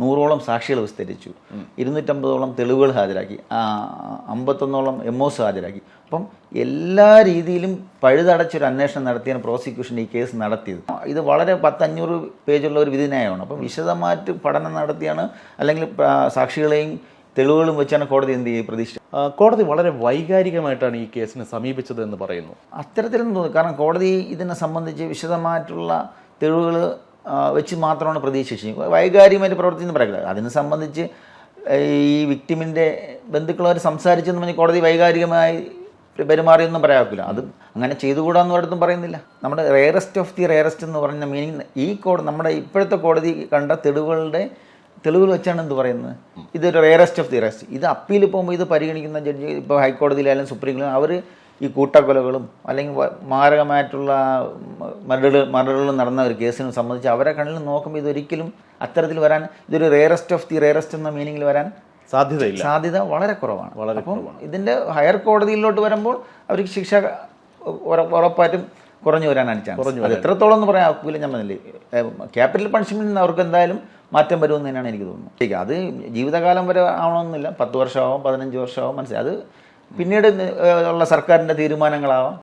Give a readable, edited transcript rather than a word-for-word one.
100ഓളം സാക്ഷികൾ വിസ്തരിച്ചു, 250ഓളം തെളിവുകൾ ഹാജരാക്കി, 51ഓളം MOs ഹാജരാക്കി. അപ്പം എല്ലാ രീതിയിലും പഴുതടച്ചൊരു അന്വേഷണം നടത്തിയാണ് പ്രോസിക്യൂഷൻ ഈ കേസ് നടത്തിയത്. ഇത് വളരെ 500 പേജുള്ള ഒരു വിധിന്യായമാണ്. അപ്പം വിശദമായിട്ട് പഠനം നടത്തിയാണ്, അല്ലെങ്കിൽ സാക്ഷികളെയും തെളിവുകളും വെച്ചാണ് കോടതി എന്ത് ചെയ്യും പ്രതീക്ഷിച്ചത്. കോടതി വളരെ വൈകാരികമായിട്ടാണ് ഈ കേസിനെ സമീപിച്ചത് എന്ന് പറയുന്നു. അത്തരത്തിലൊന്നും തോന്നുന്നു. കാരണം കോടതി ഇതിനെ സംബന്ധിച്ച് വിശദമായിട്ടുള്ള തെളിവുകൾ വെച്ച് മാത്രമാണ് പ്രതീക്ഷിച്ചത്. വൈകാരികമായിട്ട് പ്രവർത്തിച്ചെന്ന് പറയുന്നത്. അതിനെ സംബന്ധിച്ച് ഈ വിക്ടിമിൻ്റെ ബന്ധുക്കളവർ സംസാരിച്ചെന്ന് പറഞ്ഞ് കോടതി വൈകാരികമായി പെരുമാറിയൊന്നും പറയാക്കില്ല. അത് അങ്ങനെ ചെയ്തുകൂടാന്ന് ഒരിടത്തും പറയുന്നില്ല. നമ്മുടെ റെയറസ്റ്റ് ഓഫ് ദി റെയറസ്റ്റ് എന്ന് പറഞ്ഞ മീനിങ് ഈ നമ്മുടെ ഇപ്പോഴത്തെ കോടതി കണ്ട തെളിവുകൾ വെച്ചാണ് എന്ത് പറയുന്നത്, ഇതൊരു റെയറസ്റ്റ് ഓഫ് ദി റെയറസ്റ്റ്. ഇത് അപ്പീൽ പോകുമ്പോൾ ഇത് പരിഗണിക്കുന്ന ജഡ്ജി, ഇപ്പോൾ ഹൈക്കോടതിയിലായാലും സുപ്രീം കോടതിയിലും, അവർ ഈ കൂട്ടക്കൊലകളും അല്ലെങ്കിൽ മാരകമായിട്ടുള്ള മർഡറുകളും നടന്ന ഒരു കേസിനെ സംബന്ധിച്ച് അവരെ കണ്ണിൽ നോക്കുമ്പോൾ ഇതൊരിക്കലും അത്തരത്തിൽ വരാൻ, ഇതൊരു റെയറസ്റ്റ് ഓഫ് ദി റെയറസ്റ്റ് എന്ന മീനിങ്ങിൽ വരാൻ സാധ്യത വളരെ കുറവാണ്. അപ്പം ഇതിൻ്റെ ഹയർ കോടതിയിലോട്ട് വരുമ്പോൾ അവർക്ക് ശിക്ഷ ഉറപ്പായിട്ടും കുറഞ്ഞു വരാനാണ് ചാൻസ്. അത് എത്രത്തോളം എന്ന് പറയാൻ ആക്കില്ല. ഞാൻ പറഞ്ഞില്ലേ, ക്യാപിറ്റൽ പണിഷ്മെൻറ്റിന് അവർക്ക് എന്തായാലും മാറ്റം വരുമെന്ന് തന്നെയാണ് എനിക്ക് തോന്നുന്നത്. അത് ജീവിതകാലം വരെ ആവണമെന്നില്ല, 10 വർഷമാവും, 15 വർഷമാവും, മനസ്സിലായി. അത് പിന്നീട് ഉള്ള സർക്കാരിൻ്റെ തീരുമാനങ്ങളാവാം.